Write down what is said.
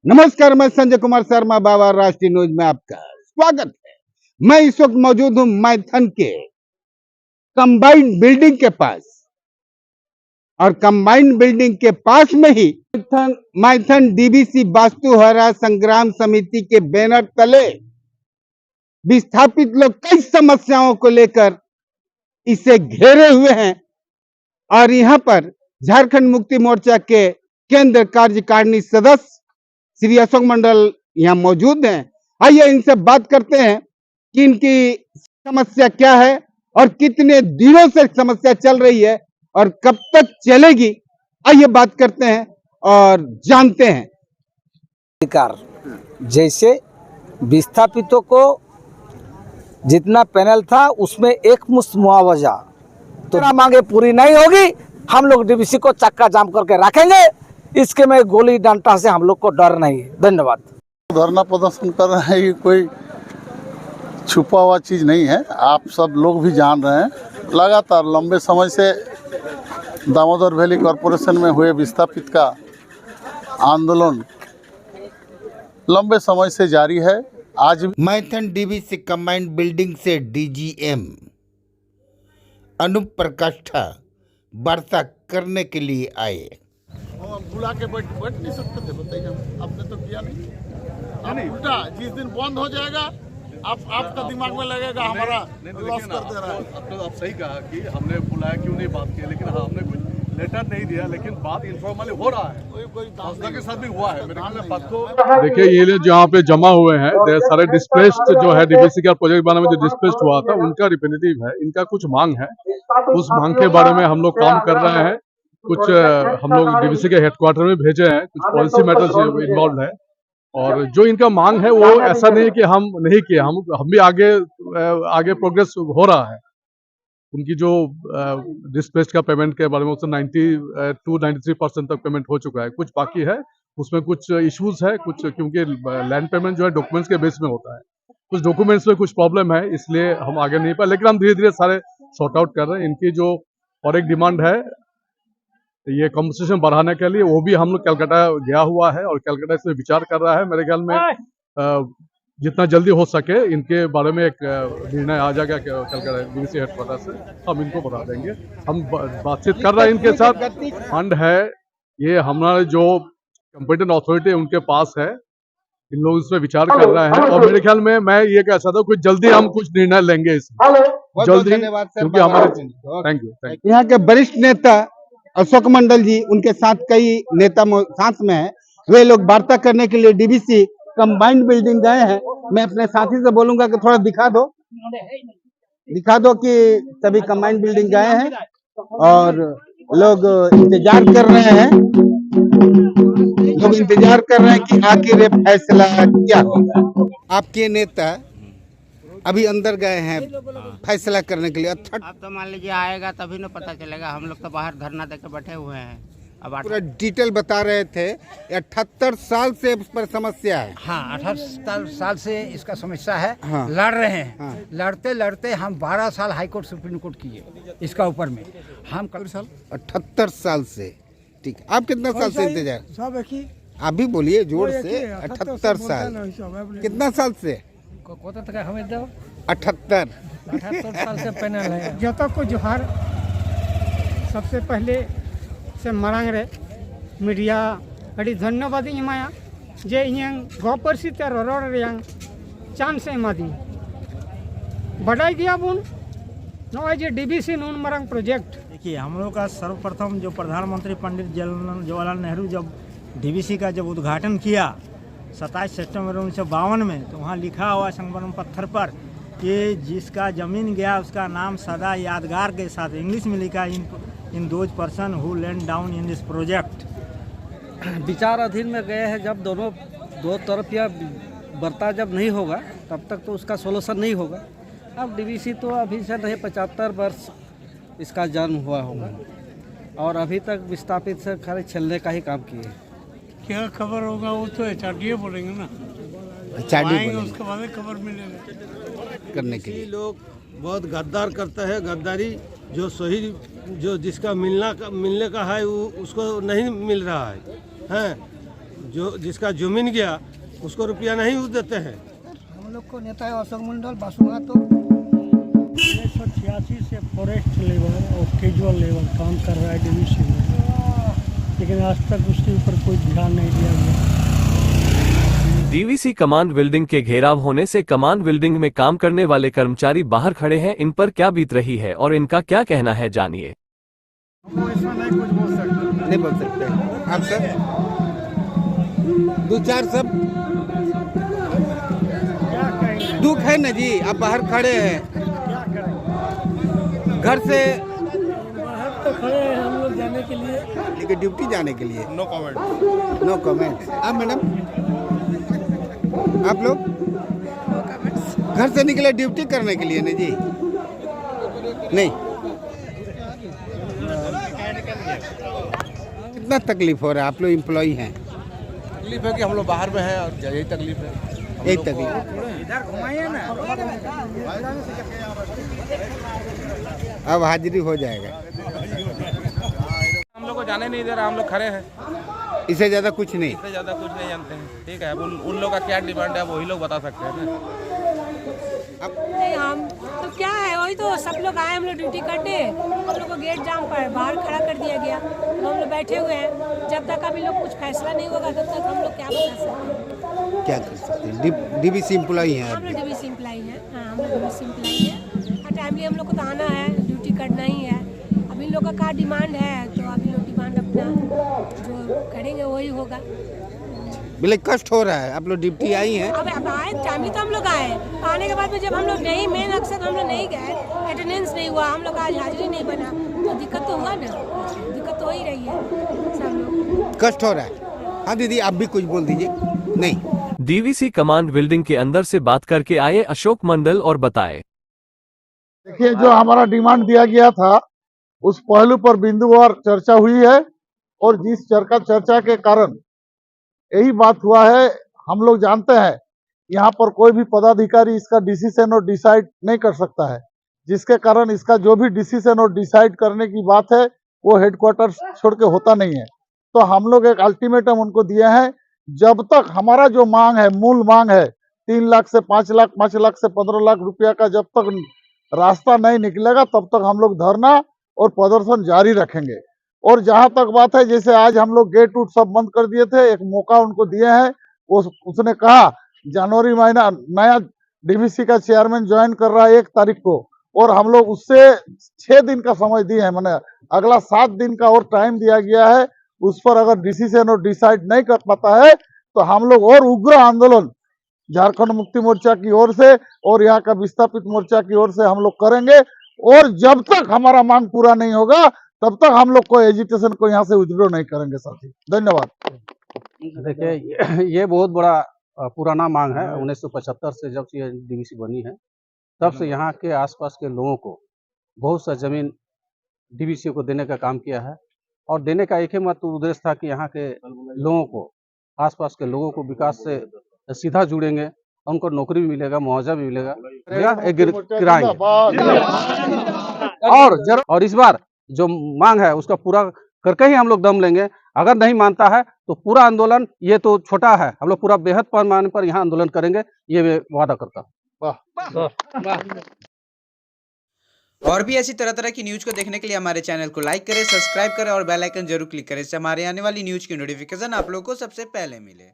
नमस्कार, मैं संजय कुमार शर्मा बाबा राष्ट्रीय न्यूज में आपका स्वागत है। मैं इस वक्त मौजूद हूं मैथन के कंबाइंड बिल्डिंग के पास और कंबाइंड बिल्डिंग के पास में ही मैथन डीबीसी वास्तुहरा संग्राम समिति के बैनर तले विस्थापित लोग कई समस्याओं को लेकर इसे घेरे हुए हैं और यहां पर झारखंड मुक्ति मोर्चा के केंद्र कार्यकारिणी सदस्य श्री अशोक मंडल यहाँ मौजूद हैं। आइए इनसे बात करते हैं कि इनकी समस्या क्या है और कितने दिनों से समस्या चल रही है और कब तक चलेगी। आइए बात करते हैं और जानते हैं। अधिकार जैसे विस्थापितों को जितना पैनल था उसमें एक मुश्त मुआवजा तो मांगे पूरी नहीं होगी, हम लोग डीबीसी को चक्का जाम करके रखेंगे। इसके में गोली डंडा से हम लोग को डर नहीं है। धन्यवाद। धरना प्रदर्शन कर रहे हैं, ये कोई छुपा हुआ चीज़ नहीं है, आप सब लोग भी जान रहे हैं। लगातार लंबे समय से दामोदर वैली कॉरपोरेशन में हुए विस्थापित का आंदोलन लंबे समय से जारी है। आज मैथन डीबीसी कंबाइंड बिल्डिंग से डीजीएम अनूप प्रकाष्ठा वार्ता करने के लिए आए। हम बुला के बैठ नहीं सकते थे, बताइए, आपने तो किया नहीं। आप उल्टा जिस दिन बंद हो जाएगा आपका दिमाग में लगेगा हमारा लॉस कर दे रहा है। आप सही कहा कि हमने बुलाया क्यों नहीं बात किया, लेकिन हाँ हमने कुछ लेटर नहीं दिया, लेकिन बात इनफॉर्मली हो रहा है, संस्था के साथ भी हुआ है। मेरे ख्याल में बात को देखिए, ये लोग जहाँ पे जमा हुए हैं सारे डिस्प्लेस्ड जो है डीबीसी का प्रोजेक्ट बनाने में जो डिस्प्लेस्ड हुआ था उनका रिप्रेजेंटेटिव है। इनका कुछ मांग है, उस मांग के बारे में हम लोग काम कर रहे हैं। कुछ हम लोग डीबीसी के हेडक्वार्टर में भेजे हैं, कुछ पॉलिसी मैटर्स इन्वॉल्व है और जो इनका मांग है वो ऐसा नहीं कि हम नहीं किए, हम भी आगे प्रोग्रेस हो रहा है। उनकी जो डिस्प्लेस्ड का पेमेंट के बारे में उससे 92-93% तक पेमेंट हो चुका है, कुछ बाकी है, उसमें कुछ इश्यूज है, कुछ क्योंकि लैंड पेमेंट जो है डॉक्यूमेंट्स के बेस में होता है, कुछ डॉक्यूमेंट्स में कुछ प्रॉब्लम है, इसलिए हम आगे नहीं पाए, लेकिन हम धीरे धीरे सारे सॉर्ट आउट कर रहे हैं। इनकी जो और एक डिमांड है ये कॉम्पनसेशन बढ़ाने के लिए, वो भी हम लोग कलकत्ता गया हुआ है और कलकत्ता इसमें विचार कर रहा है। मेरे ख्याल में जितना जल्दी हो सके इनके बारे में एक निर्णय आ जाएगा कलकत्ता डीबीसी हेडक्वार्टर से, हम इनको बता देंगे। हम बातचीत कर रहे हैं इनके साथ। फंड है ये हमारे जो कॉम्पिटेंट अथॉरिटी उनके पास है, इन लोग इसमें विचार कर रहे हैं और मेरे ख्याल में मैं ये कह सकता हूँ कुछ जल्दी हम कुछ निर्णय लेंगे इसमें, जल्दी, क्योंकि हमारे थैंक यू। यहाँ के वरिष्ठ नेता अशोक मंडल जी, उनके साथ कई नेता साथ में है, वे लोग वार्ता करने के लिए डीबीसी कंबाइंड बिल्डिंग गए हैं। मैं अपने साथी से बोलूंगा कि थोड़ा दिखा दो कि सभी कंबाइंड बिल्डिंग गए हैं और लोग इंतजार कर रहे हैं कि आखिर फैसला क्या होगा। आपके नेता अभी अंदर गए हैं फैसला करने के लिए। अब तो मान लीजिए आएगा तभी ना पता चलेगा। हम लोग तो बाहर धरना देकर बैठे हुए हैं। अब पूरा डिटेल बता रहे थे। 78 साल से इस पर समस्या है। हाँ, 78 साल से इसका समस्या है। हाँ। लड़ रहे हैं। हाँ। लड़ते लड़ते हम 12 साल हाई कोर्ट सुप्रीम कोर्ट किए इसका ऊपर में। हम कल साल 78 साल से। ठीक, आप कितना साल से इंतजार? सब एक ही। आप भी बोलिए जोर से। 78 साल। कितना साल से? हमें दो 78 साल से पैनल है। जत को जोहार सबसे पहले से मरांग रे मीडिया अड़ी धन्यवाद इमाया जे इं गोपरसी ते रोड रेंग चांस एमादी बढ़ाई गया बुन नॉय जे डीबीसी नून मरंग प्रोजेक्ट। देखिए, हम लोग का सर्वप्रथम जो प्रधानमंत्री पंडित जवाहरलाल नेहरू जब डीबीसी का जब उद्घाटन किया 27 सितंबर 1952 में, तो वहाँ लिखा हुआ संगमरमर पत्थर पर कि जिसका ज़मीन गया उसका नाम सदा यादगार के साथ, इंग्लिश में लिखा in those person who land down in this project. विचार अधीन में गए हैं। जब दो तरफ या बर्ता जब नहीं होगा तब तक तो उसका सोल्यूशन नहीं होगा। अब डीबीसी तो अभी से नहीं 75 वर्ष इसका जन्म हुआ होगा और अभी तक विस्थापित से खाली छलने का ही काम किए। क्या खबर होगा वो तो एचआरडी बोलेंगे ना, उसके बाद खबर मिलेगा करने के लिए। लोग बहुत गद्दार करते हैं, गद्दारी जो सही जो जिसका मिलने का है वो उसको नहीं मिल रहा है। जो जिसका जमीन गया उसको रुपया नहीं उस देते हैं। हम लोग को नेता है अशोक मंडल बासुआ। तो 1986 से फॉरेस्ट लेवल और कैजुअल लेवल काम कर रहा है डीवीसी में, लेकिन आज तक उसके ऊपर कोई ध्यान नहीं दिया गया। डीवीसी कमांड बिल्डिंग के घेराव होने से कमांड बिल्डिंग में काम करने वाले कर्मचारी बाहर खड़े हैं। इन पर क्या बीत रही है और इनका क्या कहना है, जानिए। नहीं बोल सकते आप सर, दो चार सब दुख है ना जी। आप बाहर खड़े हैं, घर से बाहर तो खड़े हैं हम लोग जाने के लिए, लेकिन ड्यूटी जाने के लिए नो कमेंट। No comment. आप मैडम, आप लोग घर से निकले ड्यूटी करने के लिए ना जी? नहीं, कितना तकलीफ हो रहा है? आप लोग एम्प्लॉई हैं। तकलीफ है कि हम लोग बाहर में हैं और यही तकलीफ है। यही तकलीफ। इधर घुमाइए ना। अब हाजिरी हो जाएगा। हम लोग को जाने नहीं दे रहा, हम लोग खड़े हैं। इससे ज्यादा कुछ नहीं। इससे ज़्यादा कुछ नहीं जानते हैं। ठीक है, उन लोग का क्या डिमांड है वही लोग बता सकते हैं ना। नहीं, हम तो क्या है, वही तो सब लोग आए, हम लोग ड्यूटी करने, हम लोग को गेट जाम पर बाहर खड़ा कर दिया गया। तो हम लोग बैठे हुए हैं, जब तक अभी लोग कुछ फैसला नहीं होगा तब तक हम लोग क्या बता सकते हैं, क्या कर सकते हैं? डीवीसी एम्प्लॉई हैं। हम लोग डीवीसी एम्प्लॉई हैं। हाँ, हम लोग डीवीसी एम्प्लॉई हैं। और टाइमली हम लोग को तो आना है, ड्यूटी करना ही है। अभी इन लोग का क्या डिमांड है, तो अभी लोग डिमांड अपना जो करेंगे वही होगा। बोले कष्ट हो रहा है, आप लोग ड्यूटी आई हैं। अब आए टाइमली तो हम लोग आए, आने के बाद में जब हम लोग नहीं, मेन अक्सर हम लोग नहीं गए, अटेंडेंस नहीं हुआ, हम लोग आज हाजिरी नहीं बना, तो दिक्कत तो हुआ ना। दिक्कत तो हो ही रही है, सब लोग कष्ट हो रहा है। हाँ दीदी, आप भी कुछ बोल दीजिए। नहीं, डीवीसी कमांड बिल्डिंग के अंदर से बात करके आए अशोक मंडल और बताए। देखिए, जो हमारा डिमांड दिया गया था उस पहलू पर बिंदुवार चर्चा हुई है और जिस चर्चा के कारण यही बात हुआ है। हम लोग जानते हैं यहाँ पर कोई भी पदाधिकारी इसका डिसीजन और डिसाइड नहीं कर सकता है, जिसके कारण इसका जो भी डिसीजन और डिसाइड करने की बात है वो हेडक्वार्टर छोड़ के होता नहीं है। तो हम लोग एक अल्टीमेटम उनको दिए हैं, जब तक हमारा जो मांग है, मूल मांग है 3 लाख से 5 लाख, 5 लाख से 15 लाख रुपया का जब तक रास्ता नहीं निकलेगा तब तक हम लोग धरना और प्रदर्शन जारी रखेंगे। और जहां तक बात है, जैसे आज हम लोग गेट उट सब बंद कर दिए थे, एक मौका उनको दिए हैं। उसने कहा जनवरी महीना नया डीवीसी का चेयरमैन ज्वाइन कर रहा है 1 तारीख को, और हम लोग उससे 6 दिन का समय दिए हैं, मैंने अगला 7 दिन का और टाइम दिया गया है। उस पर अगर डिसीजन और डिसाइड नहीं कर पाता है तो हम लोग और उग्र आंदोलन झारखंड मुक्ति मोर्चा की ओर से और यहाँ का विस्थापित मोर्चा की ओर से हम लोग करेंगे। और जब तक हमारा मांग पूरा नहीं होगा तब तक हम लोग को एजिटेशन को यहाँ से विड्रॉ नहीं करेंगे। साथी, धन्यवाद। देखिए, ये बहुत बड़ा पुराना मांग है। 1975 से जब से डीवीसी बनी है तब से यहाँ के आसपास के लोगों को बहुत सा जमीन डीवीसी को देने का काम किया है, और देने का एक ही मात्र उद्देश्य था कि यहाँ के लोगों को, आसपास के लोगों को विकास से सीधा जुड़ेंगे, उनको नौकरी भी मिलेगा, मुआवजा भी मिलेगा, किराएंगे। और इस बार जो मांग है उसका पूरा करके ही हम लोग दम लेंगे। अगर नहीं मानता है तो पूरा आंदोलन, ये तो छोटा है, हम लोग पूरा बेहद पैमाने पर यहाँ आंदोलन करेंगे, ये मैं वादा करता हूँ। और भी ऐसी तरह तरह की न्यूज को देखने के लिए हमारे चैनल को लाइक करें, सब्सक्राइब करें और बेल आइकन जरूर क्लिक करें। इससे हमारे आने वाली न्यूज की नोटिफिकेशन आप लोगों को सबसे पहले मिले।